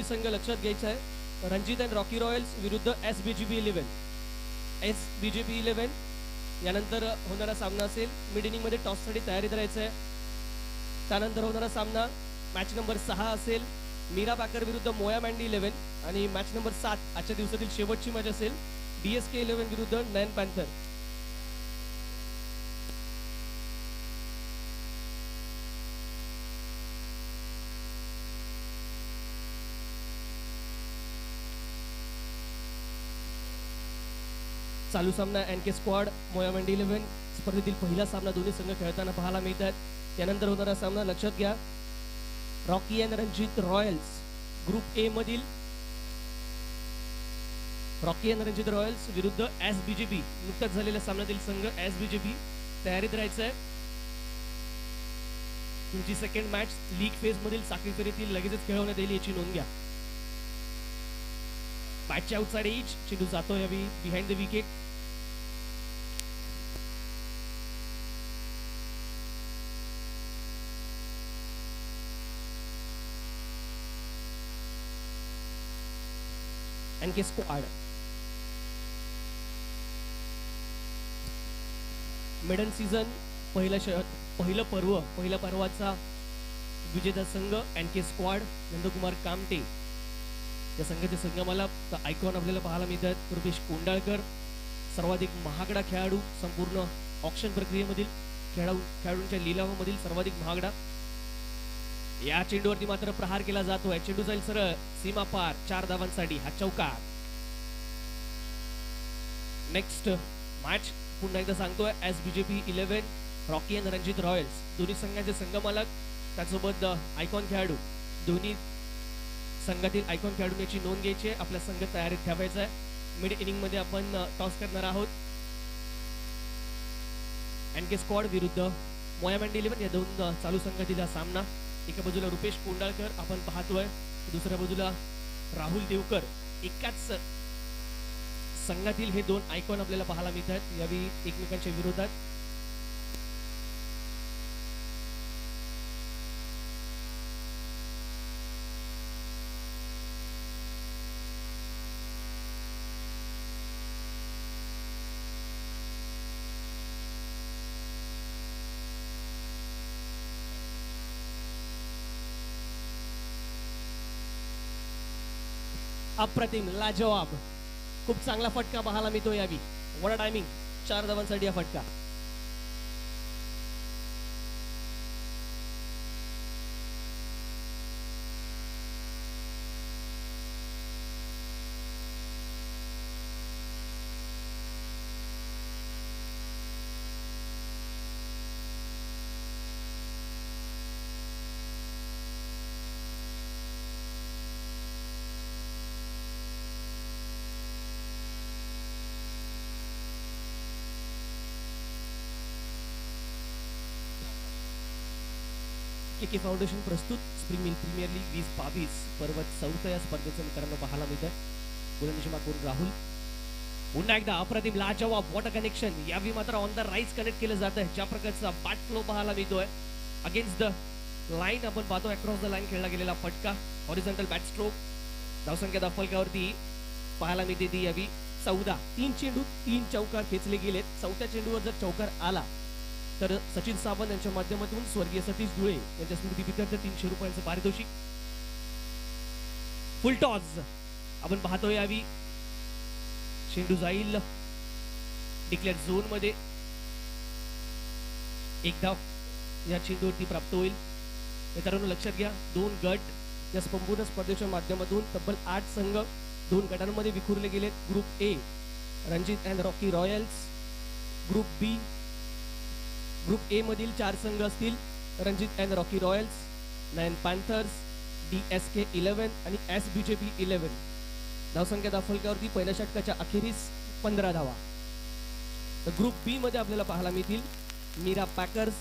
संघ लक्षात घ्यायचा आहे. रणजित अँड रॉकी रॉयल्स विरुद्ध SBGB 11. SBGB 11 यानंतर होणारा सामना असेल. मिड इनिंगमध्ये टॉससाठी तयारीत राहायचं आहे. त्यानंतर होणारा सामना मॅच नंबर 6 असेल मीरा पॅकर विरुद्ध मोया मँडी 11 आणि मॅच नंबर 7 आजच्या दिवसातील शेवटची मॅच असेल DSK 11 विरुद्ध नयन पॅन्थर. चालू सामना NK स्क्वॉड मोया मँडी 11 स्पर्धेतील पहिला सामना दोन्ही संघ खेळताना पाहायला मिळतात. त्यानंतर होणारा सामना लक्षात घ्या Rocky and Ranjit Royals group A मधील रॉकी अँड रणजित रॉयल्स विरुद्ध SBGB. नुकताच झालेल्या सामन्यातील संघ SBGB तयारीत राहायचं आहे. तुमची सेकंड मॅच लीग फेज मधील साखळी फेरीतील लगेचच खेळवण्यात येईल याची नोंद घ्या. बॅटच्या आउटसाइड एज चेंडू जातो यावी behind the wicket. NK squad maiden season पहिलं पर्वाचा विजेता संघ NK स्क्वॉड नंदकुमार कामटे या संघाचे संघमालक आयकॉन आपल्याला पाहायला मिळतात. रुपेश कोंडाळकर सर्वाधिक महागडा खेळाडू संपूर्ण ऑक्शन प्रक्रियेमधील खेळाडूंच्या लिलावामधील सर्वाधिक महागडा. या चेंडूवरती मात्र प्रहार केला जातोय. चेंडू जाईल सरळ सीमा पार 4 धावांसाठी हा चौकार. नेक्स्ट मॅच पुन्हा एकदा सांगतोय SBGB 11 Rocky and Ranjit Royals दोन्ही संघाचे संघमालक त्यासोबत आयकॉन खेळाडू दोन्ही संघातील आयकॉन खेळाडू याची नोंद घ्यायची आहे. आपला संघ तयारीत ठेवायचा आहे. मिड इनिंग मध्ये आपण टॉस करणार आहोत. NK स्क्वॉड विरुद्ध मोया मँडी 11 या दोन चालू संघातील हा सामना. एका बाजूला रुपेश कोंडाळकर आपण पाहतोय दुसऱ्या बाजूला राहुल देवकर. एकाच संघातील हे दोन आयकॉन आपल्याला पाहायला मिळतात यावेळी एकमेकांच्या विरोधात. अप्रतिम लाजवाब खूप चांगला फटका पाहायला मिळतो यावी. वडा टायमिंग 4 धावांसाठी हा फटका. KK फाउंडेशन प्रस्तुत स्प्रिंग मिल प्रीमियर लीग 2022 पर्व 4 या स्पर्धेचं मित्रांनो पाहायला मिळतं. गोलंदाजी मागून राहुल पुन्हा एकदा अप्रतिम लाजवाब वॉट अ कनेक्शन. यावेळी मात्र ऑन द राईज कनेक्ट केलं जात आहे. ज्या प्रकारचा बॅट फ्लो पाहायला मिळतोय अगेन्स्ट द लाईन आपण पाहतो अक्रॉस द लाईन खेळला गेलेला फटका. Horizontal bat stroke. धावसंख्या दाफलकावरती पाहायला मिळते ती यावी 14. 3 चेंडू 3 चौकार खेचले गेलेत. चौथ्या चेंडूवर जर चौकार आला तर सचिन सावंत यांच्या माध्यमातून स्वर्गीय सतीश धुळे यांच्या स्मृतीप्रित्यर्थ 300 रुपयांचं पारितोषिक. फुल टॉस आपण पाहतोय यावी. चेंडू जाईल डिक्लेअर झोन मध्ये. एक धाव या चेंडूवरती प्राप्त होईल. मित्रांनो लक्षात घ्या 2 गट या संपूर्ण स्पर्धेच्या माध्यमातून तब्बल 8 संघ 2 गटांमध्ये विखुरले गेलेत. Group A Ranjit and Rocky Royals. Group A मधील 4 संघ असतील Ranjit and Rocky Royals, Nayan Panthers, DSK 11 आणि SBGB 11. धावसंख्या दाफलकावरती पहिल्या षटकाच्या अखेरीस 15 धावा. तर ग्रुप B मध्ये आपल्याला पाहायला मिळतील Meera packers,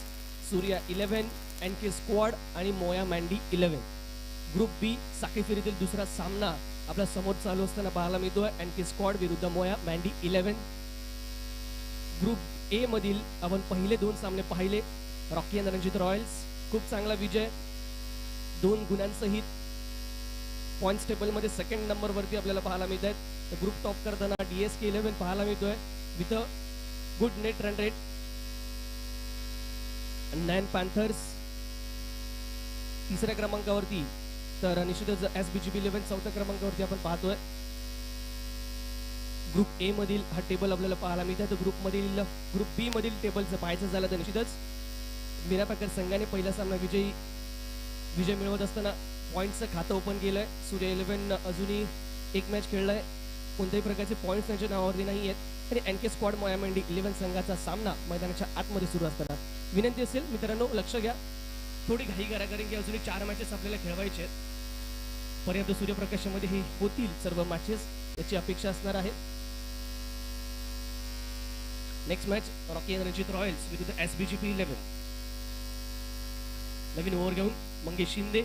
Surya 11, NK squad आणि मोया मँडी 11. ग्रुप B साखळी फेरीतील दुसरा सामना आपल्या समोर चालू असताना पाहायला मिळतोय NK स्क्वॉड विरुद्ध मोया मँडी 11. ग्रुप A मधील आपण पहिले 2 सामने पाहिले. रॉकी अँड रणजित रॉयल्स खूप चांगला विजय 2 गुणांसहित पॉईंट्स टेबलमध्ये सेकंड नंबरवरती आपल्याला पाहायला मिळत आहेत. ग्रुप टॉप करताना DSK-11 पाहायला मिळतोय with a good net run rate. नॅन Panthers तिसऱ्या क्रमांकावरती, तर निश्चितच SBGP-11 चौथ्या क्रमांकावरती आपण पाहतोय. ग्रुप ए मधील हा टेबल आपल्याला पाहायला मिळत आहे. तर ग्रुप बी मधील टेबलचं पाहायचं झालं तर निश्चितच मीरा पॅकर संघाने पहिला सामना विजय मिळवत असताना पॉईंटचं खातं ओपन केलंय. सूर्य 11 अजूनही एक मॅच खेळलाय, कोणत्याही प्रकारचे पॉईंट्स त्यांच्या नावावरती नाही आहेत. आणि NK स्क्वॉड मोयामेंडी 11 संघाचा सामना मैदानाच्या आतमध्ये सुरू असताना विनंती असेल मित्रांनो, लक्ष घ्या, थोडी घाई करा, कारण की अजूनही 4 मॅचेस आपल्याला खेळवायचे आहेत. पर्याप्त सूर्यप्रकाशामध्ये हे होतील सर्व मॅचेस, याची अपेक्षा असणार आहे. Next match Rocky end Ranjit Royals विरुद्ध SBGP-11. नवीन ओव्हर घेऊन मंगेश शिंदे.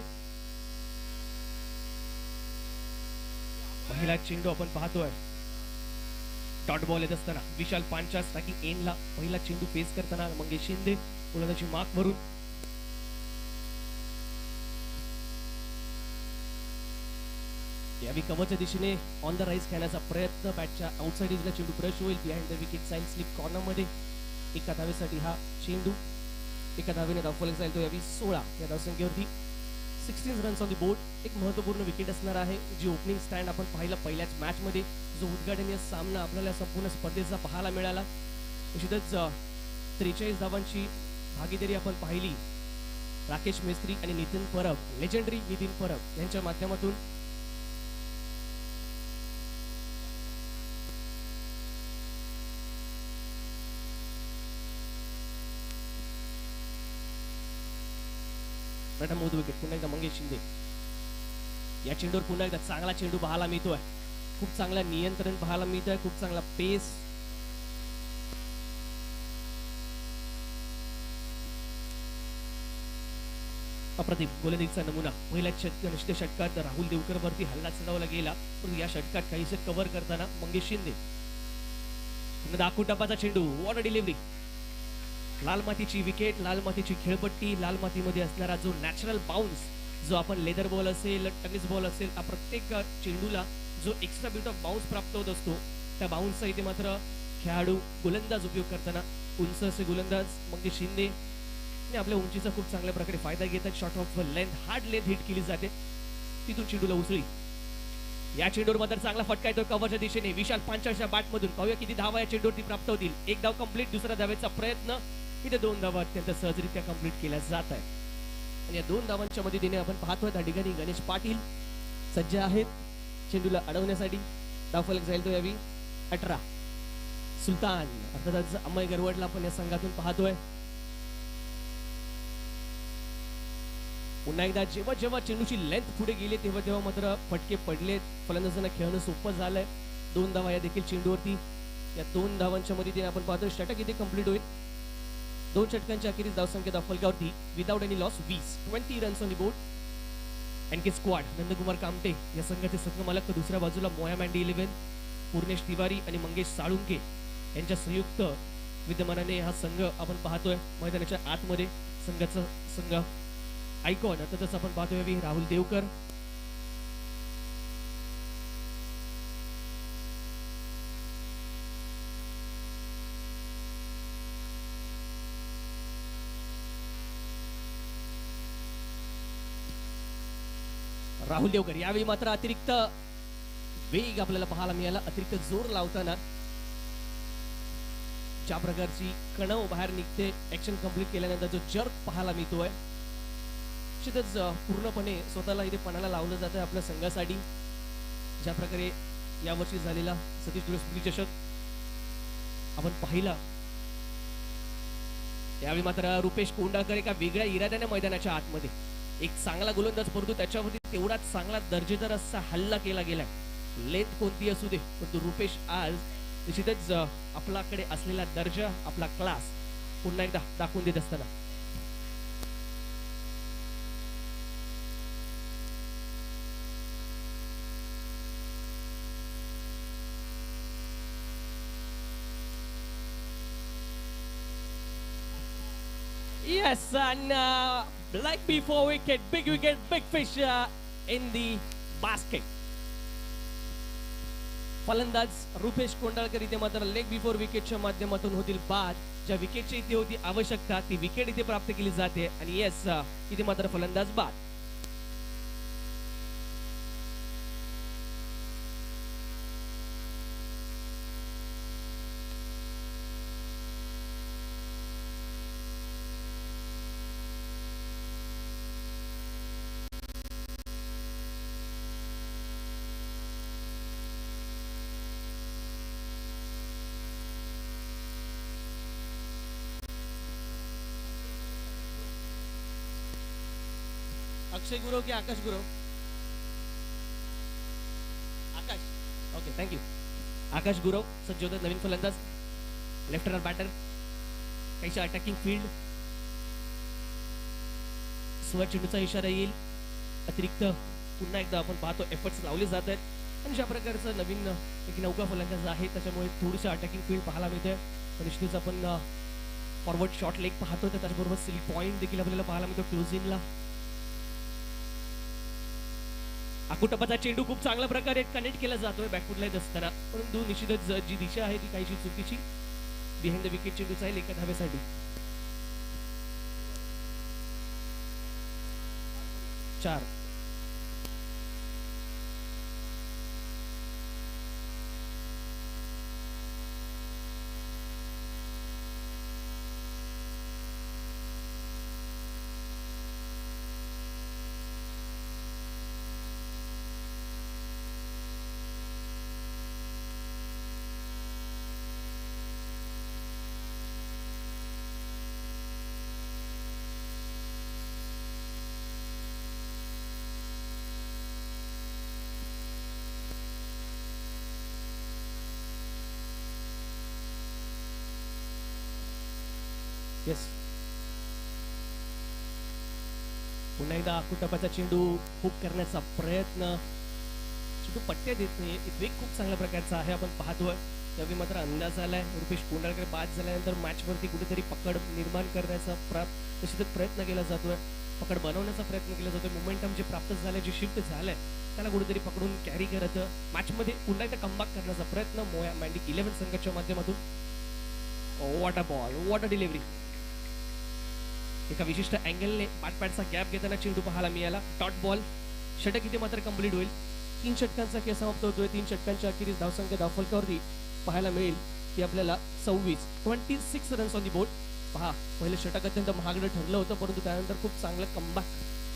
पहिला चेंडू आपण पाहतोय, डॉट बॉल येत असताना विशाल पांचा स्ट्रायकिंग एंडला पहिला चेंडू फेस करताना मंगेश शिंदे गोलंदाजी मार्क भरून. यावेळी कव्हरच्या दिशेने ऑन द राईज खेळण्याचा प्रयत्न, बॅटच्या आउटसाइड एजला चेंडू ब्रश होईल behind the wicket side slip कॉर्नरमध्ये. एका धावेसाठी हा चेंडू, एका धावेने धावफलक जाईल तो यावेळी 16 या धावसंख्येवरती. 16 रन्स ऑन दी बोर्ड. एक महत्त्वपूर्ण विकेट असणार आहे, जी ओपनिंग स्टँड आपण पाहिला पहिल्याच मॅचमध्ये, जो उद्घाटनीय सामना आपल्याला संपूर्ण स्पर्धेचा पाहायला मिळाला. निश्चितच 43 धावांची भागीदारी आपण पाहिली राकेश मेस्त्री आणि नितीन परब, लेजेंडरी नितीन परब यांच्या माध्यमातून. प्रथम मोद विकेट, पुन्हा एकदा मंगेश शिंदे. या चेंडूवर पुन्हा एकदा चांगला चेंडू पाहायला मिळतोय, खूप चांगला नियंत्रण पाहायला मिळतोय, खूप चांगला पेस. अप्रतिम गोलंदाजीचा नमुना. पहिल्या षटकात राहुल देवकर वरती हल्ला चढवला गेला, पण या षटकात काहीसे कव्हर करताना मंगेश शिंदे. दाखवू टपाचा चेंडू, वॉट अ डिलिव्हरी. लाल मातीची विकेट, लाल मातीची खेळपट्टी, लाल मातीमध्ये असणारा जो नॅचरल बाउन्स, जो आपण लेदर बॉल असेल, टेनिस बॉल असेल, हा प्रत्येक चेंडूला जो एक्स्ट्रा बिट ऑफ बाउन्स प्राप्त होत असतो, त्या बाउन्सचा इथे मात्र खेळाडू गोलंदाज उपयोग करताना उंच असे गोलंदाज मंगेश शिंदे आणि आपल्या उंचीचा खूप चांगल्या प्रकारे फायदा घेतात. Short of length, hard length hit केली जाते, तिथून चेंडूला उसळी. या चेंडूवर मात्र चांगला फटका येतो कव्हरच्या दिशेने विशाल पांचाच्या बॅटमधून. पाहूया किती धावा या चेंडूवरती प्राप्त होतील. एक धाव कंप्लीट, दुसऱ्या धावेचा प्रयत्न. इथे 2 धावा अत्यंत सहजरित्या कंप्लीट केल्या जात आहे. आणि या 2 धावांच्या मदतीने आपण पाहतोय त्या ठिकाणी गणेश पाटील सज्ज आहेत चेंडूला अडवण्यासाठी. धावफलक जाईल तो यावी 18. सुलतान अर्थातच अमय गरवडला आपण या संघातून पाहतोय. पुन्हा एकदा जेव्हा जेव्हा चेंडूची लेंथ पुढे गेली तेव्हा तेव्हा मात्र फटके पडलेत, फलंदाजांना खेळणं सोपं झालंय. 2 धावा या देखील चेंडूवरती. या 2 धावांच्या मदतीने आपण पाहतोय षटक इथे कंप्लीट होईल. 2 षटकांच्या अखेरीस धावसंख्या धावफलकावरती without any loss 20 runs on the board. NK squad Nandkumar Kamte या संघाचे संघमालक, तर दुसऱ्या बाजूला मोयामेंडी 11 पूर्णेश तिवारी आणि मंगेश साळुंके यांच्या संयुक्त विद्यमानाने हा संघ आपण पाहतोय मैदानाच्या आतमध्ये. संघाचा संघ आयकॉन अर्थातच आपण पाहतोय राहुल देवकर. राहुल देवकर यावेळी मात्र अतिरिक्त वेग आपल्याला पाहायला मिळाला, अतिरिक्त जोर लावताना ज्या प्रकारची कणव बाहेर निघते ऍक्शन कंप्लीट केल्यानंतर जो जर्क पाहायला मिळतोय, निश्चितच पूर्णपणे स्वतःला इथे पणाला लावलं जातं आपल्या संघासाठी. ज्या प्रकारे यावर्षी झालेला सतीश धुळे स्मृती चषक आपण पाहिला, यावेळी मात्र रुपेश कोंडाळकर एका वेगळ्या इराद्याने मैदानाच्या आतमध्ये एक चांगला गोलंदाज, परंतु त्याच्यावरती तेवढाच चांगला दर्जेदार असा हल्ला केला गेलाय. लेंथ कोणती असू दे, परंतु रुपेश आज निश्चितच आपल्याकडे असलेला दर्जा, आपला क्लास पुन्हा एकदा दाखवून देत असताना Yes, and like before wicket, big fish in the basket. फलंदाज रुपेश कोंडाळकर इथे मात्र लेग बिफोर विकेटच्या माध्यमातून होतील बाद. ज्या विकेटची इथे होती आवश्यकता ती विकेट इथे प्राप्त केली जाते आणि येस इथे मात्र फलंदाज बाद. अक्षय गुरव की आकाश गुरव? आकाश. Okay thank you. आकाश गुरव सज्ज होतात नवीन फलंदाज. Left hand batter. काहीशा अटॅकिंग फील्ड. स्वर चेंडूचा इशारा येईल. अतिरिक्त पुन्हा एकदा आपण पाहतो एफर्ट्स लावले जात आहेत आणि ज्या प्रकारचं नवीन एक नौका फलंदाज आहे त्याच्यामुळे थोडीशी अटॅकिंग फील्ड पाहायला मिळते. निश्चितच आपण फॉरवर्ड शॉर्ट लेग पाहतो तर त्याचबरोबर सिल्क पॉईंट देखील आपल्याला पाहायला मिळतो क्लोजिंगला. आकुटपाचा चेंडू खूप चांगल्या प्रकारे कनेक्ट केला जातोय बॅकफुटला येत असताना, परंतु निश्चितच जी दिशा आहे ती काहीशी चुकीची. बिहाइंड द विकेट चेंडू जाईल एका धावेसाठी. 4. येस. पुन्हा एकदा आकुटपाचा चेंडू हुक करण्याचा प्रयत्न. चेंडू पट्ट्या देत नाही. वेग खूप चांगल्या प्रकारचा आहे आपण पाहतोय. त्यावेळी मात्र अंदाज आलाय रुपेश कोंडाळकर बाद झाल्यानंतर मॅचवरती कुठेतरी पकड निर्माण करण्याचा निश्चितच प्रयत्न केला जातोय. पकड बनवण्याचा प्रयत्न केला जातोय. मोमेंटम जे प्राप्त झालंय जे शिफ्ट झालंय त्याला कुठेतरी पकडून कॅरी करत मॅचमध्ये पुन्हा एकदा कमबॅक करण्याचा प्रयत्न मोया मँडी 11 संघाच्या माध्यमातून. What a ball, what a delivery. एका विशिष्ट अँगलने पाठपाठचा गॅप घेताना चेंडू पाहायला मिळाला. Dot ball. षटक इथे मात्र कंप्लीट होईल. 3 षटकांचा खेळ समाप्त होतोय. 3 षटकांच्या अखेरीस धावसंख्या धावफलकावरती पाहायला मिळेल ती आपल्याला 26 रन्स ऑन दी बोर्ड. पहा पहिलं षटक अत्यंत महागडं ठरलं होतं, परंतु त्यानंतर खूप चांगलं कमबॅक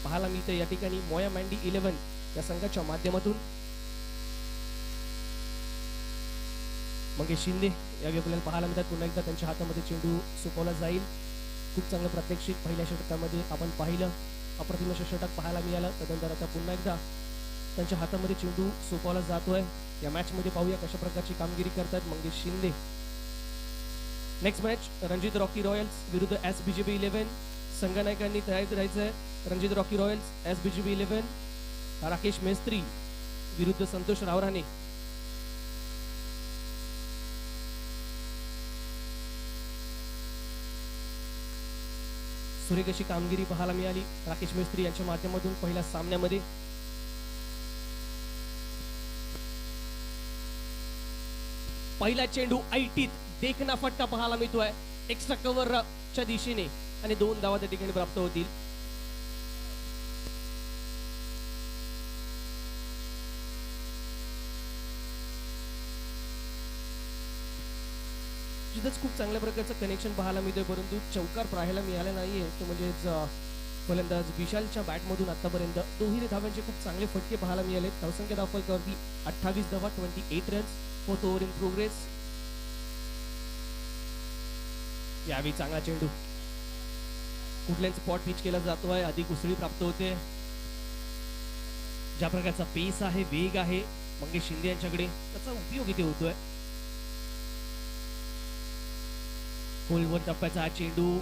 पाहायला मिळतं या ठिकाणी मोया मँडी 11 या संघाच्या माध्यमातून. मंगेश शिंदे यावेळी आपल्याला पाहायला मिळतात. पुन्हा एकदा त्यांच्या हातामध्ये चेंडू सोपवला जाईल. खूप चांगलं प्रात्यक्षिक पहिल्या षटकामध्ये आपण पाहिलं. अप्रतिम षटक पाहायला मिळालं. त्यानंतर आता पुन्हा एकदा त्यांच्या हातामध्ये चेंडू सोपवला जातोय. या मॅचमध्ये पाहूया कशा प्रकारची कामगिरी करतात Mangesh Shinde. Next match Ranjit Rocky Royals विरुद्ध SBJB 11. संघनायकांनी तयारीत राहायचंय. Ranjit Rocky Royals SBJB 11. Rakesh Mestri विरुद्ध संतोष रावराणे. सुरेख अशी कामगिरी पाहायला मिळाली राकेश मेस्त्री यांच्या माध्यमातून पहिल्या सामन्यामध्ये. पहिला चेंडू ऐटीत देखना फटका पाहायला मिळतोय एक्स्ट्रा कव्हरच्या दिशेने आणि 2 धावा त्या ठिकाणी प्राप्त होतील. तिथंच खूप चांगल्या प्रकारचं कनेक्शन पाहायला मिळतोय, परंतु चौकार पाहायला मिळाला नाहीये. तो म्हणजेच फलंदाज विशालच्या बॅटमधून आतापर्यंत 2 धावांचे खूप चांगले फटके पाहायला मिळाले. धावसंख्या धावफलकावरती 28 धावा, 28 runs. 4th over in progress. यावेळी चांगला चेंडू कुठल्याच स्पॉट पिच केला जातोय. अधिक उसळी प्राप्त होते. ज्या प्रकारचा पेस आहे, वेग आहे मंगेश शिंदे यांच्याकडे, त्याचा उपयोग इथे होतोय. खोलवर टप्प्याचा हा चेंडू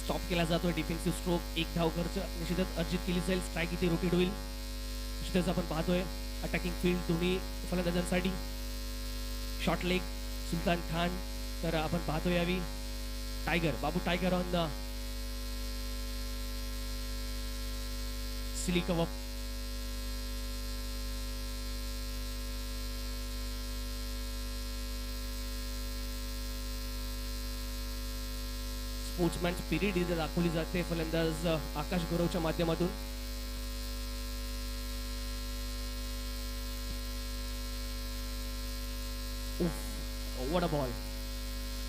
स्टॉप केला जातोय. Defensive stroke. 1 धाव खर्च निश्चितच अर्जित केली जाईल. स्ट्राईक इथे रोटेट होईल. निश्चितच आपण पाहतोय अटॅकिंग फील्ड दोन्ही फलंदाजांसाठी. Short leg Sultan Khan. तर आपण पाहतोय यावी Tiger Babu Tiger on the silly cover. Sportsman spirit इथे दाखवली जाते फलंदाज आकाश गुरवच्या माध्यमातून. What a ball.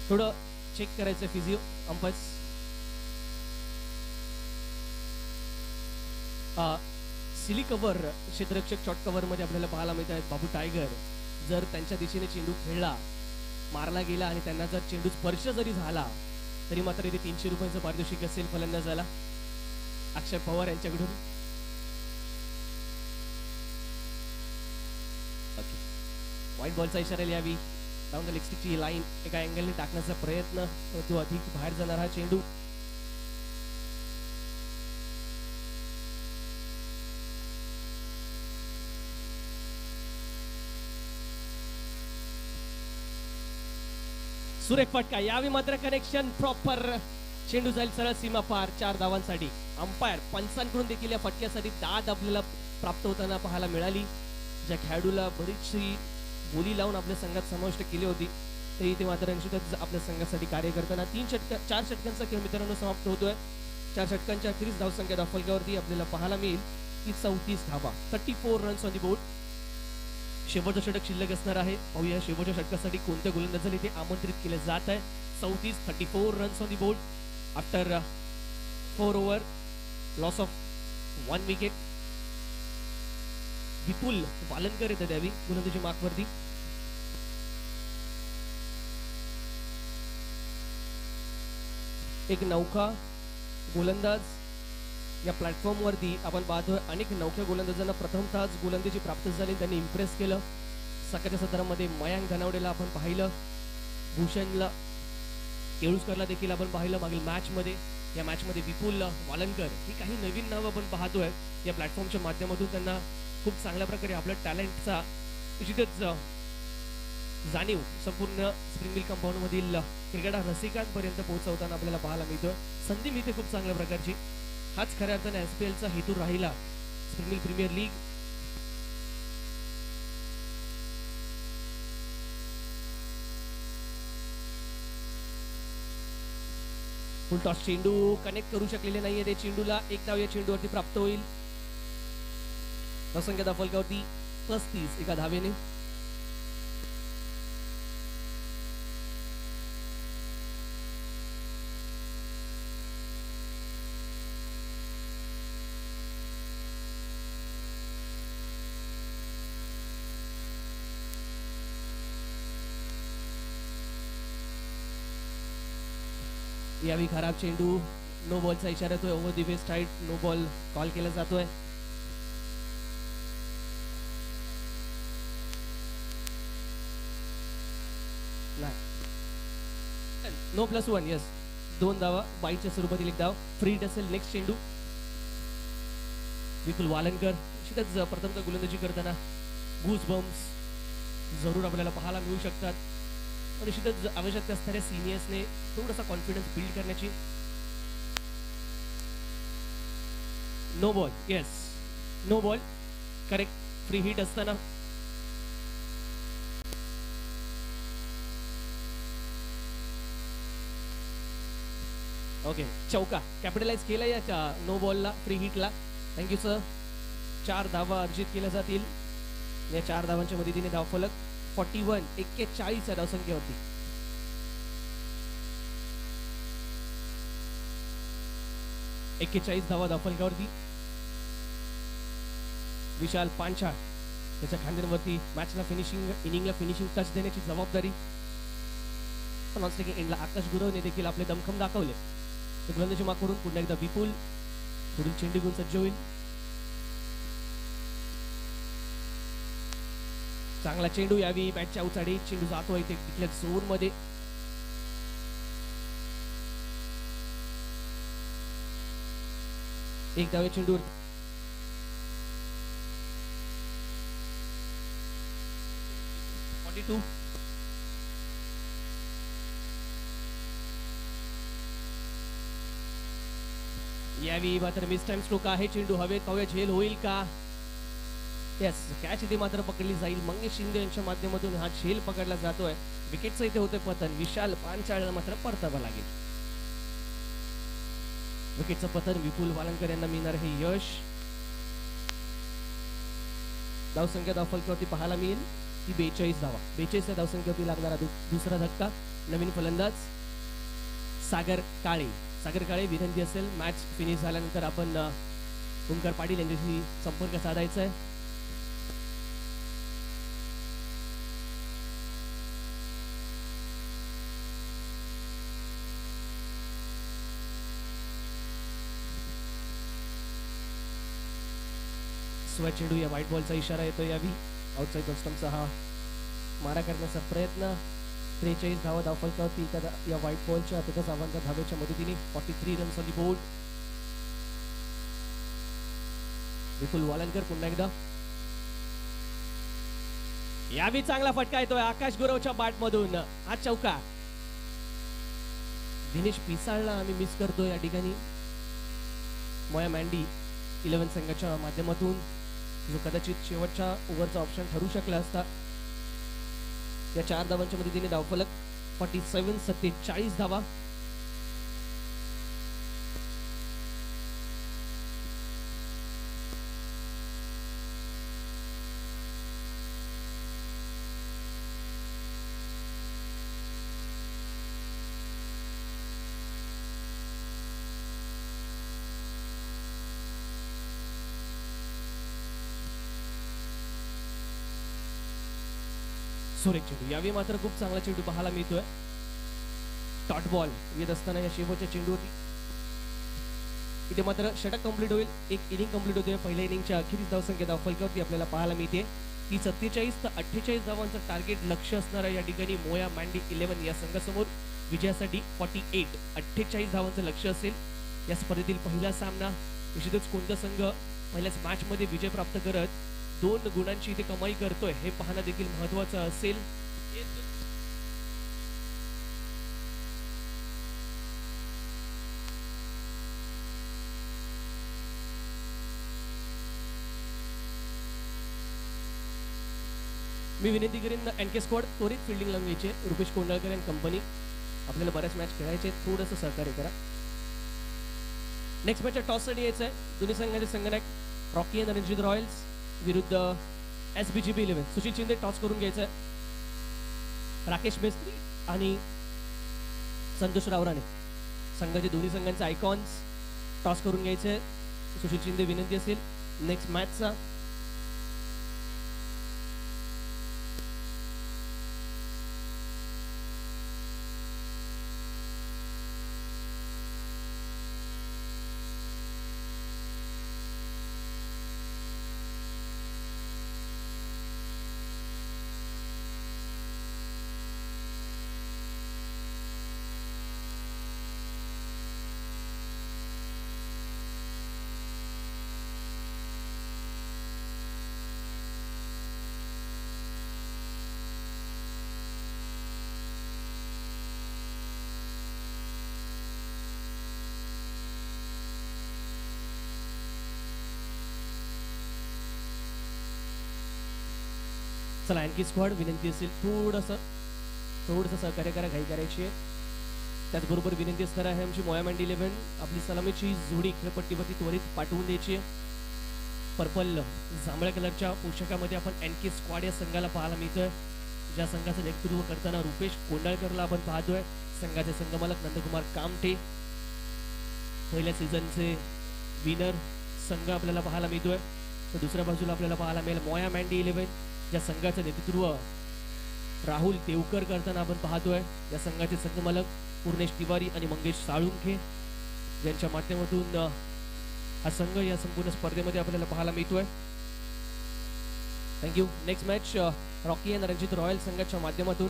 थोडं चेक करायचं फिजिओ अंपायर्स. सिली कव्हर क्षेत्ररक्षक शॉर्ट कव्हर मध्ये आपल्याला पाहायला मिळत आहेत बाबू टायगर. जर त्यांच्या दिशेने चेंडू खेळला, मारला गेला आणि त्यांना जर चेंडू स्पर्श जरी झाला तरी मात्र इथे 300 रुपयांचं पारितोषिक असेल फलंदाजाला अक्षय पवार यांच्याकडून. व्हाईट बॉलचा इशारा यावी. डाऊन द लेग स्टिकची लाईन एका अँगलने टाकण्याचा प्रयत्न, तो अधिक बाहेर जाणार हा चेंडू. सुरेख फटका. यावी मात्र कनेक्शन प्रॉपर. चेंडू जाईल सरळ सीमा पार 4 धावांसाठी. अंपायर पंचांकडून देखील या फटक्यासाठी दाद आपल्याला प्राप्त होताना पाहायला मिळाली. ज्या खेळाडूला बरीचशी बोली लावून आपल्या संघात समाविष्ट केली होती तरी ते मात्र निश्चितच आपल्या संघासाठी कार्य करताना 4 षटकांचा खेळ मित्रांनो समाप्त होतोय. 4 षटकांच्या 30 धावसंख्या फलकावरती आपल्याला पाहायला मिळेल की 34 धावा, 34 रन्स ऑन दी बोर्ड. शेवटचं षटक शिल्लक असणार आहे. पाहूया शेवटच्या षटकासाठी कोणत्या गोलंदाजाला इथे आमंत्रित केले जात आहे. 34 runs on the board after 4 over, loss of 1 wicket. Vipul Walankar येते द्यावी गोलंदाजी मार्कवरती. एक नौका गोलंदाज या प्लॅटफॉर्मवरती आपण पाहतोय. अनेक नौक्या गोलंदाजांना प्रथमतःच गोलंदाजी प्राप्त झाली, त्यांनी इम्प्रेस केलं. सकाळच्या सत्रामध्ये मयांक धनावडेला आपण पाहिलं, भूषणला, केळुसकरला देखील आपण पाहिलं मागील मॅचमध्ये. या मॅचमध्ये विपुल वालनकर ही काही नवीन नावं आपण पाहतोय या प्लॅटफॉर्मच्या माध्यमातून. त्यांना खूप चांगल्या प्रकारे आपल्या टॅलेंटचा निश्चितच जाणीव संपूर्ण स्प्रिंग मिल कंपाऊंड मधील क्रिकेट रसिकांपर्यंत पोहोचवताना आपल्याला पाहायला मिळतोय. संधी मिळते खूप चांगल्या प्रकारची. हाच खऱ्या अर्थाने एसपीएलचा हेतू राहिला. Spring mill premier league full toss चेंडू कनेक्ट करू शकलेले नाहीये ते चेंडूला. एक धाव या चेंडूवरती प्राप्त होईल. धावसंख्या फलकावरती 35 एका धावेने. यावी खराब चेंडू. नो बॉलचा इशारा येतोय. Over the base side no ball call केला जातोय. नो +1. यस, 2 धावा. बाईच्या स्वरूपातील 1 धाव. फ्री असेल नेक्स्ट चेंडू. विपुल वालनकर निश्चितच प्रथमतः गोलंदाजी करताना गूज बम्स जरूर आपल्याला पाहायला मिळू शकतात. निश्चितच आवश्यकता असणाऱ्या सिनियर्सने थोडासा कॉन्फिडन्स बिल्ड करण्याची. No ball. Yes, no ball. Correct. Free hit असताना ओके, चौका कॅपिटलाइज केला या नो बॉलला, फ्री हिटला. Thank you sir. 4 धावा अर्जित केल्या जातील. या 4 धावांच्या मदतीने धावफलक 41 या धावसंख्येवरती. एक्केचाळीस धावा धावफलकावरती. विशाल पांचाळ त्याच्या खांद्यांवरती मॅचला फिनिशिंग इनिंगला फिनिशिंग टच देण्याची जबाबदारी. नॉन स्ट्रायकिंग एंडला आकाश गुरवने देखील आपले दमखम दाखवले. गोलंदाजी मागून पुन्हा एकदा विपुल पुढील चेंडू घेऊन सज्ज होईल. चांगला चेंडू यावी. बॅटच्या उचाडी चेंडू जातोय ते डिक्लेअर झोन मध्ये. एक धाव चेंडूवर. यावी मात्र मिस टाइम स्ट्रोक आहे. चेंडू हवेत. पाहूया झेल होईल का. यस, कॅच इथे मात्र पकडली जाईल. मंगेश शिंदे यांच्या माध्यमातून हा झेल पकडला जातोय. विकेटचं इथे होते पतन. विशाल पांचाळला मात्र परतावा लागेल. विकेटचं पतन विपुल वालंकर यांना मिळणार हे यश. धावसंख्या धावफलकावरती पाहायला मिळेल ती 42 धावा. 42 या धावसंख्येवरती लागणारा दुसरा धक्का. नवीन फलंदाज सागर काळे. सागर काळे, विनंती असेल मॅच फिनिश झाल्यानंतर आपण ओंकार पाटील यांच्याशी संपर्क साधायचा आहे. चेंडू या व्हाईट बॉलचा इशारा येतो यावी. आउटसाईड बॉक्सचा हा मारा करण्याचा प्रयत्न. 43 धावा धावफलकावरती या व्हाईट बॉलच्या तथा धावांच्या धावेच्या मदतीने 43 रन्स ऑन दी बोर्ड. विपुल वालंकर पुन्हा एकदा. यावी चांगला फटका येतोय आकाश गुरवच्या बॅट मधून. हा चौका. दिनेश पिसाळला आम्ही मिस करतोय या ठिकाणी. मोया मँडी 11 संघाच्या माध्यमातून जो कदाचित शेवटच्या ओव्हरचा ऑप्शन ठरू शकला असता. या 4 धावांच्या मदतीने धावफलक 47 धावा. सुरेख चेंडू. यावेळी मात्र खूप चांगला चेंडू पाहायला मिळतोय. डॉट बॉल येत असताना या शेवटच्या चेंडूवरती इथे मात्र षटक कंप्लीट होईल. एक इनिंग कंप्लीट होतोय. पहिल्या इनिंगच्या अखेरीस धावसंख्या धावफलकावरती आपल्याला पाहायला मिळते ती 47 ते 48 धावांचं टार्गेट लक्ष्य असणारा या ठिकाणी मोया मँडी 11 या संघासमोर विजयासाठी 48 धावांचं लक्ष्य असेल. या स्पर्धेतील पहिला सामना. निश्चितच कोणता संघ पहिल्याच मॅच मध्ये विजय प्राप्त करत 2 गुणांची इथे कमाई करतोय हे पाहणं देखील महत्वाचं असेल. मी विनंती करेन एनके स्क्वॉड त्वरित फिल्डिंग लावून घ्यायचे. Rupesh Kondalkar and company. आपल्याला बऱ्याच मॅच खेळायचे, थोडंसं सहकार्य करा. नेक्स्ट मॅचच्या टॉससाठी यायचं आहे. दोन्ही संघाचे संघनायक रॉकी अँड रणजित रॉयल्स विरुद्ध SBGB 11. सुशील शिंदे टॉस करून घ्यायचं आहे. राकेश मेस्त्री आणि संतोष रावराणे संघाचे दोन्ही संघांचे आयकॉन्स टॉस करून घ्यायचे. सुशील शिंदे विनंती असेल नेक्स्ट मॅचचा. चला आणखी स्क्वॉड विनंती असेल थोडंसं सहकार्य करा. घाई करायची आहे. त्याचबरोबर विनंती असणार आहे आमची मोया मँडी 11 आपली सलामीची जोडी खेळपट्टीवरती त्वरित पाठवून द्यायची आहे. पर्पल जांभळ्या कलरच्या पोशाखामध्ये आपण एनके स्क्वॉड या संघाला पाहायला मिळतोय. ज्या संघाचं नेतृत्व करताना रुपेश कोंडाळकरला आपण पाहतोय. संघाचे संघमालक नंदकुमार कामटे. पहिल्या सीझनचे विनर संघ आपल्याला पाहायला मिळतोय. तर दुसऱ्या बाजूला आपल्याला पाहायला मिळेल मोया मँडी 11 ज्या संघाचं नेतृत्व राहुल देवकर करताना आपण पाहतोय. या संघाचे संघमालक पूर्णेश तिवारी आणि मंगेश साळुंखे ज्यांच्या माध्यमातून हा संघ या संपूर्ण स्पर्धेमध्ये आपल्याला पाहायला मिळतोय. Thank you. Next match Rocky and Ranjit royal संघाच्या माध्यमातून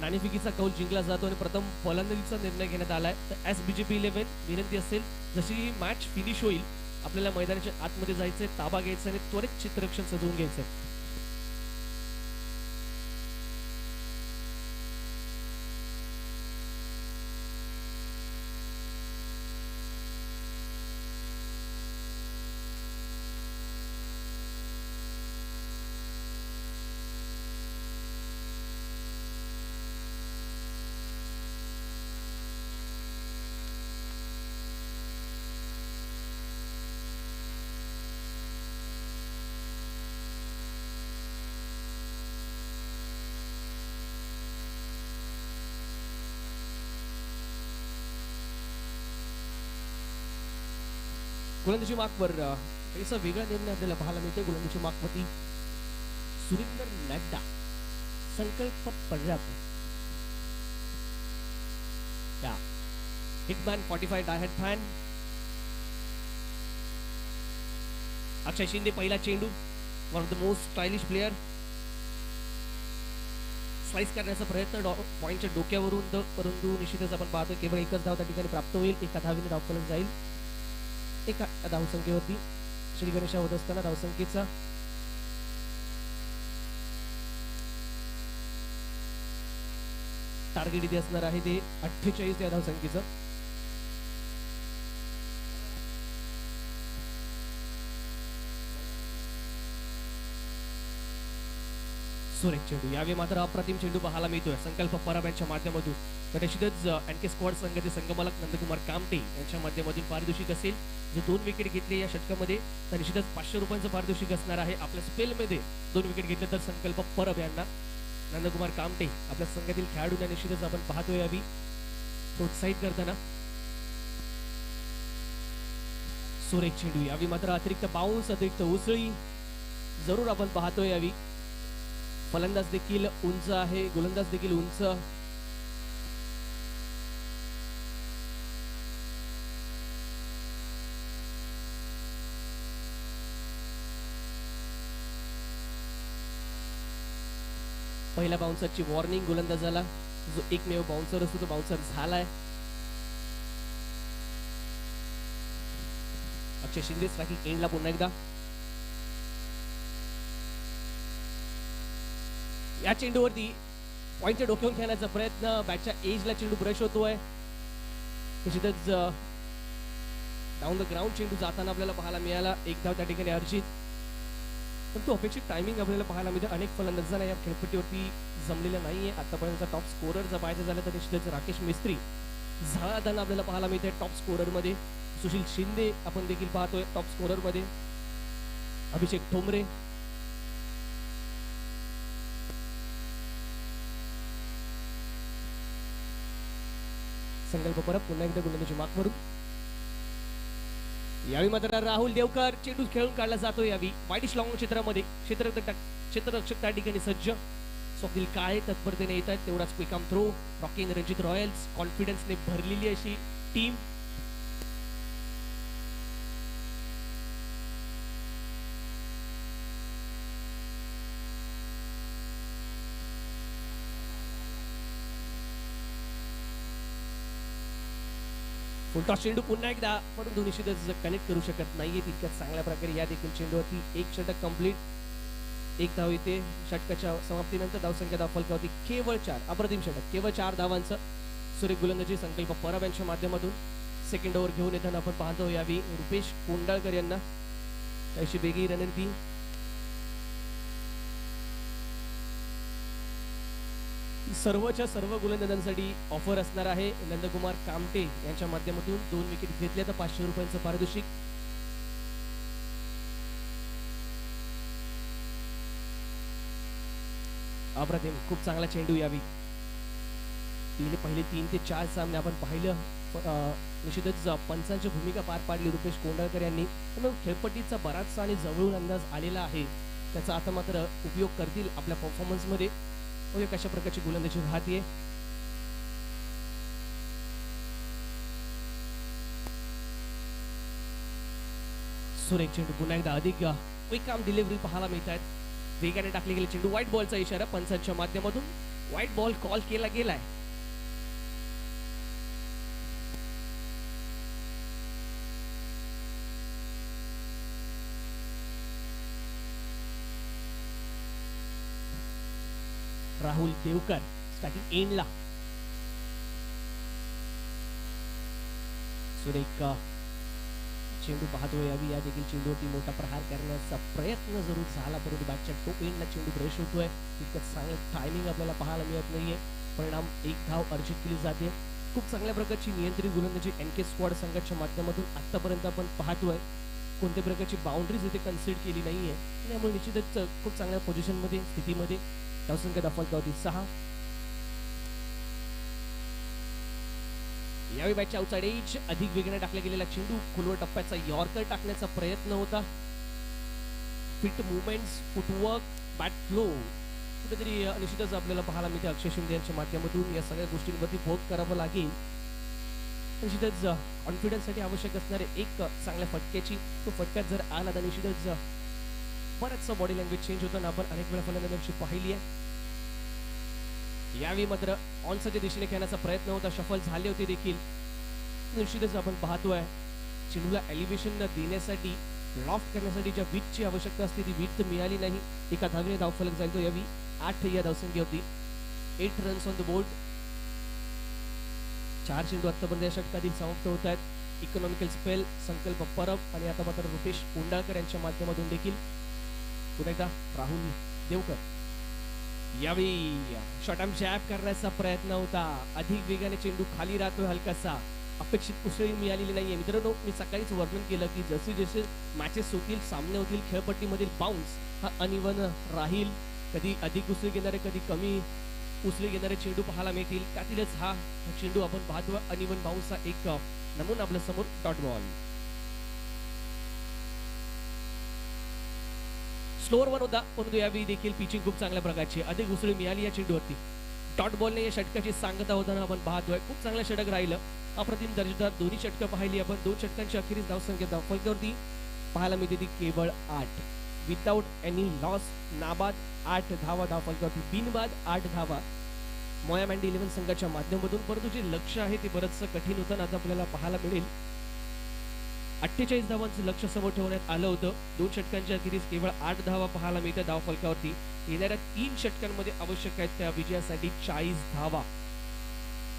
नाणेफेकीचा कौल जिंकला जातो आणि प्रथम फलंदाजीचा निर्णय घेण्यात आलाय. तर SBGB 11 विनंती असेल जशी मॅच फिनिश होईल आपल्याला मैदानाच्या आतमध्ये जायचंय, ताबा घ्यायचा आणि त्वरित चित्ररक्षण सजवून घ्यायचंय. गोलंदाजी मार्कवर थोडासा वेगळा निर्णय आपल्याला पाहायला मिळतोय. गोलंदाजी मार्कवरती सुरेंदर नड्डा, संकल्प परब, हिटमॅन 45 डायहेड फॅन, अक्षय शिंदे पहिला चेंडू, one of the most stylish player. Slice करण्याचा प्रयत्न पॉइंटच्या डोक्यावरून, परंतु निश्चितच आपण पाहतो केवळ एकच धाव त्या ठिकाणी प्राप्त होईल. एका धावीने धावफलक जाईल. एका धावसंख्येवरती श्री गणेशा होत असताना धावसंख्येचा टार्गेट इथे असणार आहे ते 48 या धावसंख्येचं. सुरेख चेंडू, यावेळी मात्र अप्रतिम चेंडू पाहायला मिळतोय संकल्प परब यांच्या माध्यमातून. तर निश्चितच एनके स्क्वॉड संघाचे संघमालक नंदकुमार कामटे यांच्या माध्यमातून पारितोषिक असेल. जे 2 विकेट घेतले या षटकामध्ये तर निश्चितच 500 रुपयांचं पारितोषिक असणार आहे. आपल्या स्पेलमध्ये 2 विकेट घेतले तर संकल्प परब यांना नंदकुमार कामटे आपल्या संघातील खेळाडूंना निश्चितच आपण पाहतोय यावी प्रोत्साहित करताना. सुरेख चेंडू, यावी मात्र अतिरिक्त बाउन्स, अतिरिक्त उसळी जरूर आपण पाहतोय यावी. फलंदाज देखील उंच आहे, गोलंदाज देखील उंच. पहिल्या बाउन्सरची वॉर्निंग गोलंदाजाला. जो एकमेव बाउन्सर असतो तो बाउन्सर झालाय. अक्षय शिंदे स्ट्रायकिंग एंडला पुन्हा एकदा. या चेंडूवरती पॉइंटच्या डोक्यावरून खेळण्याचा प्रयत्न, बॅटच्या एजला चेंडू ब्रश होतोय. निश्चितच डाऊन द ग्राउंड चेंडू जाताना आपल्याला पाहायला मिळाला. एक धाव त्या ठिकाणी अर्जित, पण तो अपेक्षित टायमिंग आपल्याला पाहायला मिळते. अनेक फलंदाजांना या खेळपट्टीवरती जमलेला नाहीये. आतापर्यंतचा टॉप स्कोरर जर पाहायचं झालं तर निश्चितच राकेश मिस्त्री झाडादाना आपल्याला पाहायला मिळते टॉप स्कोरर मध्ये. सुशील शिंदे आपण देखील पाहतोय टॉप स्कोरर मध्ये. अभिषेक ठोंबरे, संकल्प परब पुन्हा एकदा गोलंदाजी मार्कवरून. यावेळी मात्र राहुल देवकर चेंडू खेळून काढला जातो. यावी वाईटिश लॉंग क्षेत्रामध्ये क्षेत्ररक्षक त्या ठिकाणी सज्ज. स्वप्नील काळे तत्परतेने येत आहेत. तेवढाच quick arm throw. Rocking Ranjit Royals कॉन्फिडन्सने भरलेली अशी टीम. फुलटॉस चेंडू पुन्हा एकदा, परंतु निश्चितच कनेक्ट करू शकत नाहीये तितक्यात चांगल्या प्रकारे. या देखील चेंडूवरती एक षटक कंप्लीट. एक धाव येते षटकाच्या समाप्तीनंतर. धावसंख्या धावफलकावरती केवळ 4. अप्रतिम षटक, केवळ 4 धावांचं. सुरेख गोलंदाजी संकल्प परब यांच्या माध्यमातून. सेकंड ओव्हर घेऊन येताना आपण पाहतो यावी रुपेश कोंडाळकर यांना. अशी वेगळी रणनीती. सर्वच्या सर्व गोलंदाजांसाठी ऑफर असणार आहे. नंदकुमार कामटे यांच्या माध्यमातून 2 विकेट घेतल्या तर 500 रुपयांचं पारितोषिक. अप्रतिम, खूप चांगला चेंडू यावी. पहिले 3 ते 4 सामने आपण पाहिलं. निश्चितच पंचांची भूमिका पार पाडली रुपेश कोंडाळकर यांनी. खेळपट्टीचा बराचसा आणि जवळून अंदाज आलेला आहे. त्याचा आता मात्र उपयोग करतील आपल्या परफॉर्मन्स मध्ये. कशा प्रकारची गोलंदाजी राहतीये. सुरेख चेंडू पुन्हा एकदा अधिक क्विक आर्म डिलिव्हरी पाहायला मिळत आहेत. वेगाने टाकले गेले चेंडू. व्हाईट बॉलचा इशारा पंचांच्या माध्यमातून. व्हाईट बॉल कॉल केला गेलाय. राहुल देवकर स्टार्टिंग एंडला. सुरेख चेंडू पाहतोय यावी. या देखील चेंडूवरती मोठा प्रहार करण्याचा प्रयत्न जरूर झाला, परंतु बॅटच्या टोप एंडला चेंडू ब्रश होतोय. तितकं चांगलं टायमिंग आपल्याला पाहायला मिळत नाहीये. परिणाम एक धाव अर्जित केली जाते. खूप चांगल्या प्रकारची नियंत्रित गोलंदाजी एनके स्क्वॉड संघाच्या माध्यमातून आतापर्यंत आपण पाहतोय. कोणत्या प्रकारची बाउंड्रीज इथे कन्सिडर केली नाहीये. त्यामुळे निश्चितच खूप चांगल्या पोझिशनमध्ये स्थितीमध्ये. धावसंख्या धावफलकावरती 6. यावेळी बॅटच्या आउटसाइड एज अधिक वेगाने टाकला गेलेला चेंडू खोलवर टप्प्याचा यॉर्कर टाकण्याचा प्रयत्न होता. Fit movements, footwork, bat flow कुठेतरी निश्चितच आपल्याला पाहायला मिळते अक्षय शिंदे यांच्या माध्यमातून. या सगळ्या गोष्टींवरती वर्क करावं लागेल. निश्चितच कॉन्फिडन्ससाठी आवश्यक असणारे एक चांगल्या फटक्याची तो फटक्यात जर आला तर निश्चितच बराचसा बॉडी लँग्वेज चेंज होताना आपण अनेक वेळा फलंदाजांची पाहिली आहे. यावेळी मात्र ऑनसाच्या दिशेने खेळण्याचा प्रयत्न होता, शफल झाले होते देखील. निश्चितच आपण पाहतोय चेंडूला एलिव्हेशन देण्यासाठी लॉफ्ट करण्यासाठी ज्या विथची आवश्यकता असते ती विथ मिळाली नाही. एका धावेने धावफलक जाईल तो यावी 8 या धावसंख्येवरती. 8 रन्स ऑन द बोर्ड. 4 चेंडू आतापर्यंत या षटकातील समाप्त होत आहेत. इकॉनॉमिकल स्पेल संकल्प परब आणि आता मात्र रुपेश उंडाळकर यांच्या माध्यमातून देखील पुन्हा एकदा राहुल देवकर. यावेळी शॉर्टआर्म जॅब करण्याचा प्रयत्न होता. अधिक वेगाने चेंडू खाली राहतोय हलकासा. अपेक्षित उसळी मिळालेली नाहीये. मित्रांनो, मी सकाळीच वर्णन केलं की जसे जसे मॅचेस होतील, सामने होतील, खेळपट्टीमधील बाउन्स हा अनइवन राहील. कधी अधिक उसळी घेणारे, कधी कमी उसळी घेणारे चेंडू पाहायला मिळतील. त्यातीलच हा चेंडू आपण पाहतो अनइवन बाउन्सचा एक नमूना आपल्या समोर. डॉट बॉल स्लोअर वन होता, परंतु यावेळी देखील पिचिंग खूप चांगल्या प्रकारची. अधिक उसळी मिळाली या चेंडूवरती. डॉट बॉलने या षटकाची सांगता होताना आपण पाहतोय. खूप चांगलं षटक राहिलं. अप्रतिम दर्जेदार दोन्ही षटकं पाहिली आपण. 2 षटकांची अखेरीस धावसंख्या धावफलकावरती पाहायला मिळते ती केवळ 8. Without any loss. नाबाद 8 धावा धावफलकावरती. बिनबाद 8 धावा मोया मँडी 11 संघाच्या माध्यमातून. परंतु जे लक्ष आहे ते बरंचसं कठीण होतं आता आपल्याला पाहायला मिळेल. 48 धावांचं लक्ष समोर ठेवण्यात आलं होतं. 2 षटकांच्या अखेरीस केवळ 8 धावा पाहायला मिळतात धावफलकावरती. येणाऱ्या 3 षटकांमध्ये आवश्यक आहेत त्या विजयासाठी 40 धावा.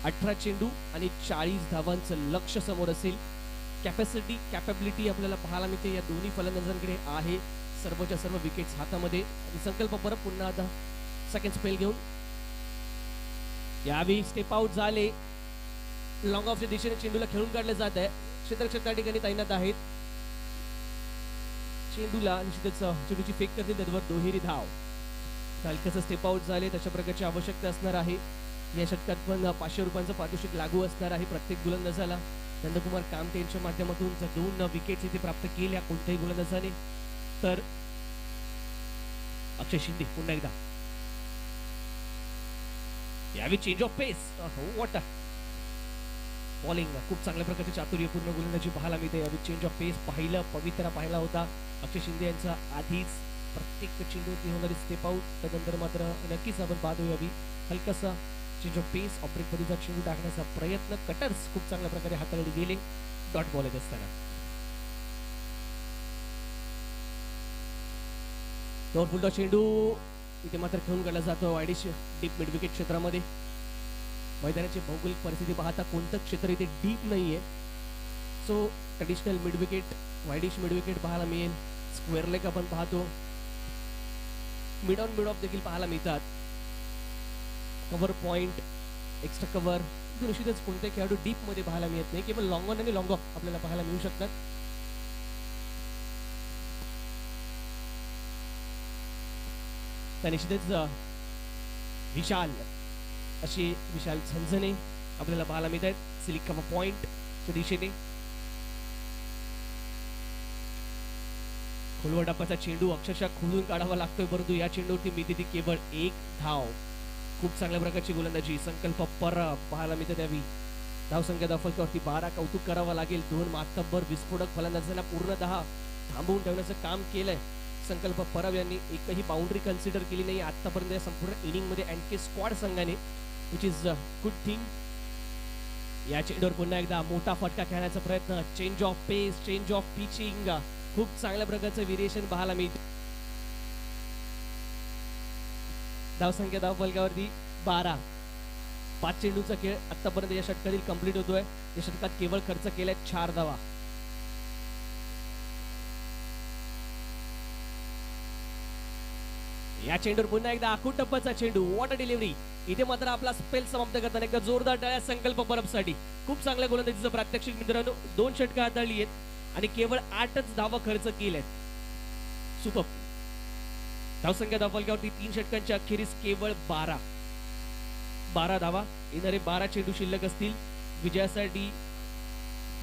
18 चेंडू आणि 40 धावांचं लक्ष समोर असेल. कॅपॅसिटी, कॅपॅबिलिटी आपल्याला पाहायला मिळते या दोन्ही फलंदाजांकडे आहे. सर्वच्या सर्व विकेट्स हातामध्ये. आणि संकल्प परत पुन्हा आता सेकंड स्पेल घेऊन यावेळी स्टेप आउट झाले. लॉंग ऑफच्या दिशेने चेंडूला खेळून काढलं जात आहे. क्षेत्ररक्षक त्या ठिकाणी तैनात आहेत. चेंडूला निश्चितच चेंडूची फेक करते त्यावर दुहेरी धाव. हलक्याचं स्टेप आउट झाले. तशा प्रकारची आवश्यकता असणार आहे. या षटकात पण 500 रुपयांचं पारितोषिक लागू असणार आहे प्रत्येक गोलंदाजाला. नंदकुमार कामते यांच्या माध्यमातून जर 2 विकेट्स इथे प्राप्त केल्या कोणत्याही गोलंदाजाने तर अक्षय शिंदे पुन्हा एकदा यावेळी change of pace. What bowling खूप चांगल्या प्रकारची चातुर्यपूर्ण गोलंदाजी पाहायला मिळते. यावेळी चेंज ऑफ पेस पाहिलं, पवित्रा पाहिला होता अक्षय शिंदे यांचा आधीच. प्रत्येक चेंडूवरती होणारी स्टेप आउट. त्यानंतर मात्र नक्कीच आपण पाहतो यावी हलकासा चेंज ऑफ पेस. ऑपरेट पद्धतीचा चेंडू टाकण्याचा प्रयत्न. कटर्स खूप चांगल्या प्रकारे हाताळले गेले डॉट बॉल येत असताना. फुलटॉस चेंडू इथे मात्र खेळून काढला जातो वायडिश डीप मिड विकेट क्षेत्रामध्ये. मैदानाची भौगोलिक परिस्थिती पाहता कोणतं क्षेत्र इथे डीप नाहीये. So traditional mid wicket, wide-ish mid wicket पाहायला मिळेल. स्क्वेअर लेग आपण पाहतो. मिड ऑन मिड ऑफ देखील पाहायला मिळतात. कव्हर पॉइंट, एक्स्ट्रा कव्हर निश्चितच कोणते खेळाडू डीप मध्ये पाहायला मिळत नाही. केवळ लॉंग ऑन आणि लॉंग ऑफ आपल्याला पाहायला मिळू शकतात. त्या निश्चितच विशाल झंझने आपल्याला पाहायला मिळत आहेत सिलिकॉन पॉइंटच्या दिशेने. खोलवर डपाचा चेंडू अक्षरशः खोलून काढावा लागतोय, परंतु या चेंडूवरती मिळते ती केवळ 1 धाव. खूप चांगल्या प्रकारची गोलंदाजी संकल्प परब पाहायला मिळते. त्यावी धावसंख्या धावफलकावरती 12. कौतुक करावं लागेल. 2 मातब्बर विस्फोटक फलंदाजांना पूर्णतः थांबवून ठेवण्याचं काम केलंय संकल्प परब यांनी. एकही बाउंड्री कन्सिडर केली नाही आतापर्यंत या संपूर्ण इनिंग मध्ये एनके स्क्वॉड संघाने, विच इज गुड थिंग. या चेंडूवर पुन्हा एकदा मोठा फटका खेळण्याचा प्रयत्न. Change of pace, change of pitching. खूप चांगल्या प्रकारचं व्हेरिएशन पाहायला मिळते. धावसंख्या धावफलकावरती 12. 5 चेंडूचा खेळ आतापर्यंत या षटकातील कंप्लीट होतोय. या षटकात केवळ खर्च केलाय 4 धावा. या चेंडूवर पुन्हा एकदा आखूड टप्पाचा चेंडू. What a delivery. इथे मात्र आपला स्पेल समाप्त करताना एकदा जोरदार टाळ्या संकल्प परबसाठी. खूप चांगल्या गोलंदाजीचं प्रात्यक्षिक मित्रांनो. 2 षटकं हाताळली आहेत आणि केवळ 8च धावा खर्च केल्यात. सुपर. धावसंख्या धावफलकावरती 3 षटकांच्या अखेरीस केवळ 12 धावा. येणारे 12 चेंडू शिल्लक असतील.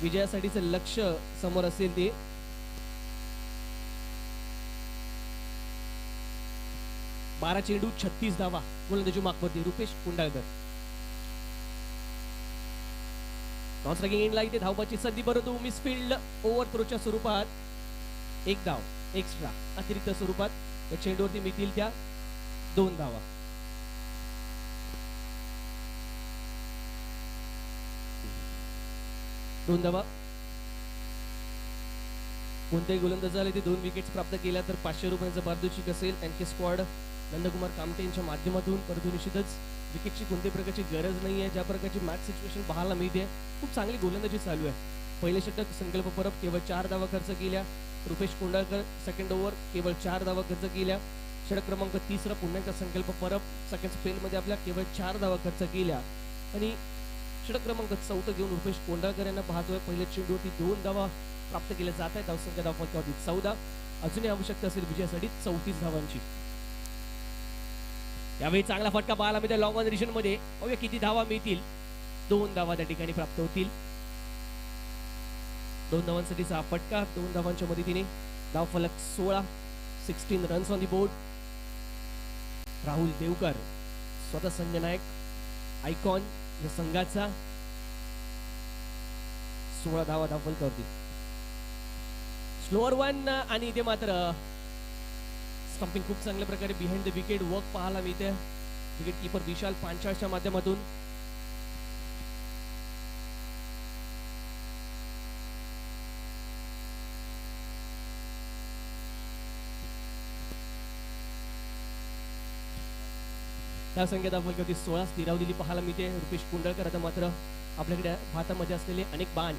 विजयासाठीचं लक्ष्य समोर असेल ते 12 चेंडू 36 धावा गोलंदाजी मार्कवरती रुपेश कुंडाळकर. नॉन स्ट्रायकिंग एंडला इथे धावबाची संधी, परंतु मिसफिल्ड ओव्हर थ्रोच्या स्वरूपात एक धाव एक्स्ट्रा अतिरिक्त स्वरूपात या चेंडूवरती मिळतील त्या 2 धावा. दोन धावा. कोणत्याही गोलंदाजाला ते 2 विकेट्स प्राप्त केल्या तर 500 रुपयांचं पारितोषिक असेल. एनके स्क्वॉड नंदकुमार कामटे यांच्या माध्यमातून. परंतु निश्चितच विकेटची कोणत्याही प्रकारची गरज नाही आहे. ज्या प्रकारची मॅच सिच्युएशन पाहायला मिळते, खूप चांगली गोलंदाजी चालू आहे. पहिले षटक संकल्प परब केवळ 4 धावा खर्च केल्या. रुपेश कुंडाळकर सेकंड ओव्हर केवळ 4 धावा खर्च केल्या. षटक क्रमांक 3 पुन्हा एकदा संकल्प परब सेकंड स्पेलमध्ये आपल्या केवळ 4 धावा खर्च केल्या. आणि षटक क्रमांक 4 घेऊन रुपेश कोंडाळकर यांना पाहतोय. पहिल्या चेंडूवरती 2 धावा प्राप्त केल्या जात आहेत. धावसंख्या धावफलकावरती 14. अजूनही आवश्यकता असेल विजयासाठी 34 धावांची. यावेळी चांगला फटका पाहायला मिळतो लॉंग ऑन रिजन मध्ये. बघूया किती धावा मिळतील. 2 धावा त्या ठिकाणी प्राप्त होतील. 2 धावांसाठीचा फटका. 2 धावांच्या मदतीने धावफलक 16 runs on the board. Rahul Devkar स्वतः संघ नायक आयकॉन या संघाचा 16 धावा धावफलकावरती. स्लोअर 1 आणि इथे मात्र स्टंपिंग खूप चांगल्या प्रकारे बिहाइंड द विकेट वर्क पाहायला मिळते विकेट कीपर विशाल पांचाळच्या माध्यमातून. त्या संख्या धावफलकावरती 16 स्थिरावलेली पाहायला मिळते. रुपेश कुंडळकर आता मात्र आपल्याकडे हातामध्ये असलेले अनेक बाण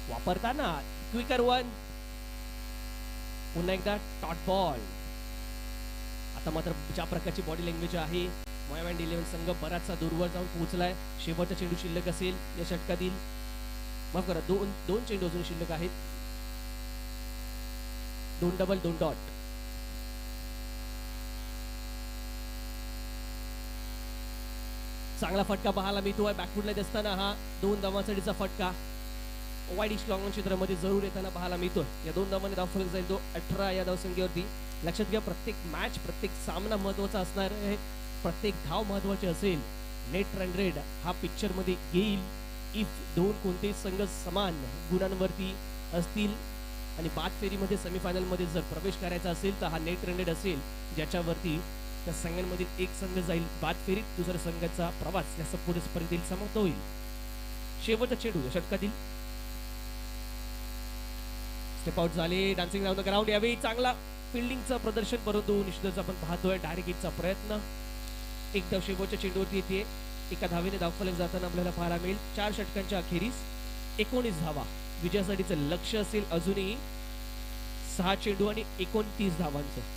वापरताना क्विकर 1 पुन्हा एकदा टॉट बॉल. आता मात्र ज्या प्रकारची बॉडी लँग्वेज आहे, मोयामँड 11 संघ बराचसा दूरवर जाऊन पोहोचलाय. शेवटचा चेंडू शिल्लक असेल या षटकातील. माफ करा, दोन चेंडू अजून शिल्लक आहेत. 2 डबल 2 डॉट. चांगला फटका पाहायला मिळतोय बॅकफुटला असताना. हा 2 धावांसाठीचा फटका वाईड लॉंग क्षेत्रामध्ये जरूर येताना पाहायला मिळतोय. या 2 धावांनी धावफलक जाईल तो 18 या धावसंख्येवरती. लक्षात घ्या, प्रत्येक मॅच प्रत्येक सामना महत्वाचा असणार आहे. प्रत्येक धाव महत्वाची असेल. नेट रन रेट हा पिक्चर मध्ये येईल इफ 2 कोणतेही संघ समान गुणांवरती असतील आणि बाद फेरीमध्ये सेमीफायनल मध्ये जर प्रवेश करायचा असेल तर हा नेट रन रेट असेल ज्याच्यावरती त्या संघांमधील एक संघ जाईल बाद फेरीत, दुसऱ्या संघाचा प्रवास या पुढे स्पर्धेतील समाप्त होईल. शेवटचा चेंडू या षटकातील. स्टेप आउट झाले. Dancing round the ground. यावेळी चांगला फिल्डिंगचं प्रदर्शन, परंतु निश्चितच आपण पाहतोय डायरेक्ट हिटचा प्रयत्न. एक धाव शेवटच्या चेंडूवरती येते. एका धावेने धावफलक जाताना आपल्याला पाहायला मिळेल. 4 षटकांच्या अखेरीस 19 धावा विजयासाठीचं लक्ष्य असेल. अजूनही 6 चेंडू आणि 29 धावांचं.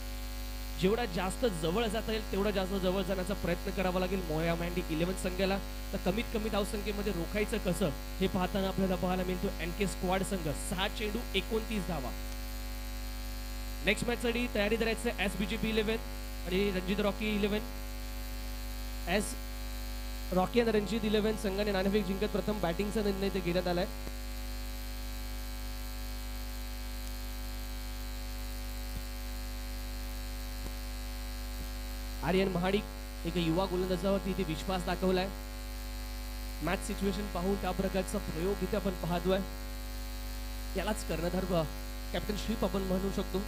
जेवढा जास्त जवळ जाता येईल तेवढा जास्त जवळ जाण्याचा प्रयत्न करावा लागेल मोयामँड 11 संघाला. तर कमीत कमी धावसंख्येमध्ये रोखायचं कसं हे पाहताना आपल्याला पाहायला मिळतो एनके स्क्वॉड संघ. 6 चेंडू 29 धावा. नेक्स्ट मॅच साठी तयारी करायचं आहे SBJP 11 आणि रणजित रॉकी 11. रॉकी आणि रणजित 11 संघाने नाणेफेक जिंकत प्रथम बॅटिंगचा निर्णय ते घेण्यात आलाय. आर्यन महाडिक एक युवा गोलंदाजावरती इथे विश्वास दाखवलाय. मॅच सिच्युएशन पाहून त्या प्रकारचा प्रयोग इथे आपण पाहतोय. यालाच कर्णधार कॅप्टनशिप आपण म्हणू शकतो.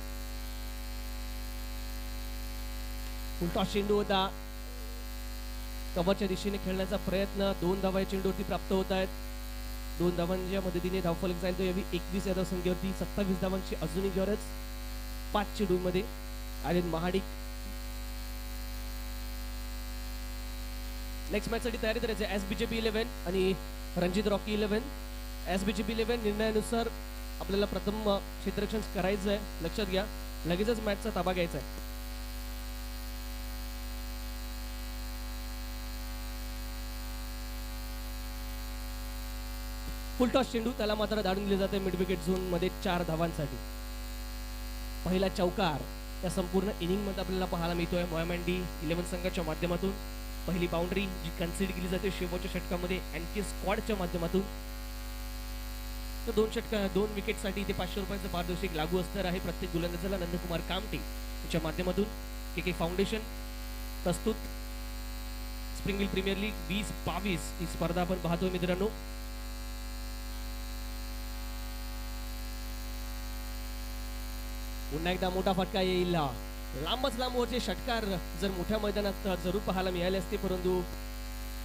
उलटा चेंडू होता. कव्हरच्या दिशेने खेळण्याचा प्रयत्न. 2 धावा चेंडूवरती प्राप्त होत आहेत. 2 धावांच्या मदतीने धावफलक जाईल तो यावी 21 या धावसंख्येवरती. 27 धावांची अजूनही गरज 5 चेंडूमध्ये. आर्यन महाडिक. नेक्स्ट मॅच साठी तयारी करायची SBJP 11 आणि रणजित रॉकी 11. SBJP 11 निर्णयानुसार आपल्याला प्रथम क्षेत्ररक्षण करायचं आहे. लक्षात घ्या, लगेचच मॅचचा ताबा घ्यायचा आहे. फुलटॉस चेंडू त्याला मात्र धाडून दिले जाते मिड विकेट झोन मध्ये 4 धावांसाठी. पहिला चौकार या संपूर्ण इनिंग मध्ये आपल्याला पाहायला मिळतोय मोयामँड 11 संघाच्या माध्यमातून. पहिली बाउंड्री जी कन्सिड केली जाते शेवटच्या षटकामध्ये एनके स्क्वॉडच्या माध्यमातून. तर दोन विकेटसाठी इथे 500 रुपयांचं पारितोषिक लागू असणार आहे प्रत्येक गोलंदाजाला. नंदकुमार कामटे यांच्या माध्यमातून के फाउंडेशन प्रस्तुत स्प्रिंग प्रीमियर लीग 2022 ही स्पर्धा आपण पाहतोय मित्रांनो. पुन्हा एकदा मोठा फटका येईल. लांबच लांबवरचे षटकार जर मोठ्या मैदानात जरूर पाहायला मिळाले असते, परंतु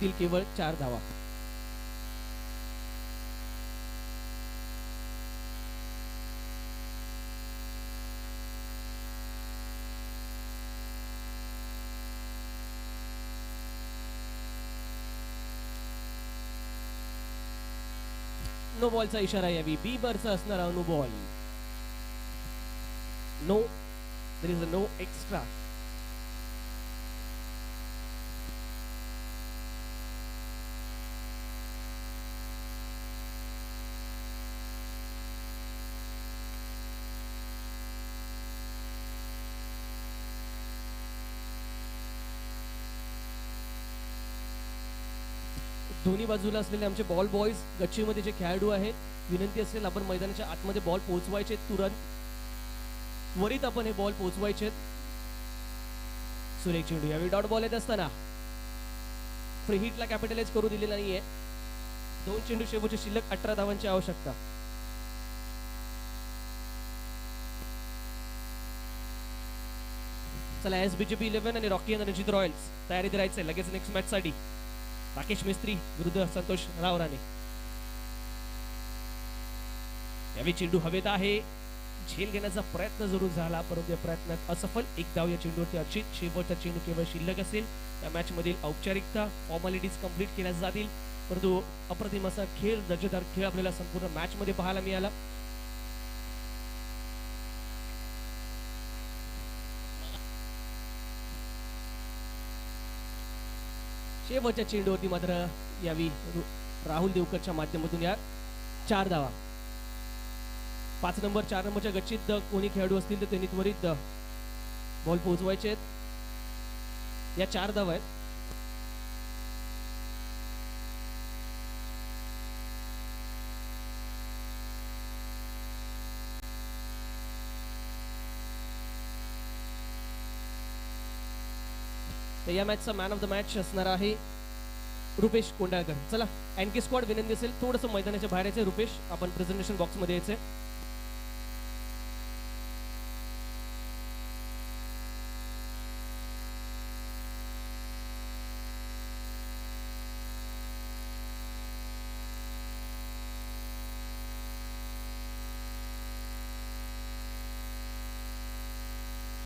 तील केवळ 4 धावा. नो बॉलचा इशारा यावी. बीबरचा असणारा no ball. No, there is a no extra. दोन्ही बाजूला असलेले आमचे बॉल बॉयज गच्चीमध्ये जे खेळाडू आहेत, विनंती असेल आपण मैदानाच्या आतमध्ये बॉल पोहोचवायचे तुरंत, त्वरित आपण हे बॉल पोहोचवायचे. सुरेख चेंडू यावेळी डॉट बॉल येत असताना फ्री हिटला कॅपिटलाइज करू दिले नाहीये. 2 चेंडू शेवटचे शिल्लक 18 धावांची आवश्यकता. चला SBJP 11 आणि रॉकी आणि रणजित रॉयल्स तयारीत राहायचंय लगेच नेक्स्ट मॅच साठी. राकेश मिस्त्री विरुद्ध संतोष रावराणे. यावेळी चेंडू हवेत आहे. झेल घेण्याचा प्रयत्न जरूर झाला, परंतु या प्रयत्नात असफल. 1 धाव या चेंडूवरती अर्जित. शेवटचा चेंडू केवळ शिल्लक असेल. या मॅच मधील औपचारिकता फॉर्मॅलिटीज कंप्लीट केल्या जातील, परंतु अप्रतिम असा खेळ, दर्जेदार खेळ आपल्याला संपूर्ण मॅच मध्ये पाहायला मिळाला. शेवटच्या चेंडूवरती मात्र यावी राहुल देवकरच्या माध्यमातून या 4 धावा. 5 नंबर 4 नंबरच्या गच्चीत कोणी खेळाडू असतील तर त्यांनी त्वरित बॉल पोहोचवायचे आहेत. या 4 धावा आहेत. तर या मॅचचा मॅन ऑफ द मॅच असणार आहे रुपेश कोंडाळकर. चला एनके स्क्वॉड विनंती असेल थोडंसं मैदानाच्या बाहेर यायचं. रुपेश आपण प्रेझेंटेशन बॉक्स मध्ये यायचंय.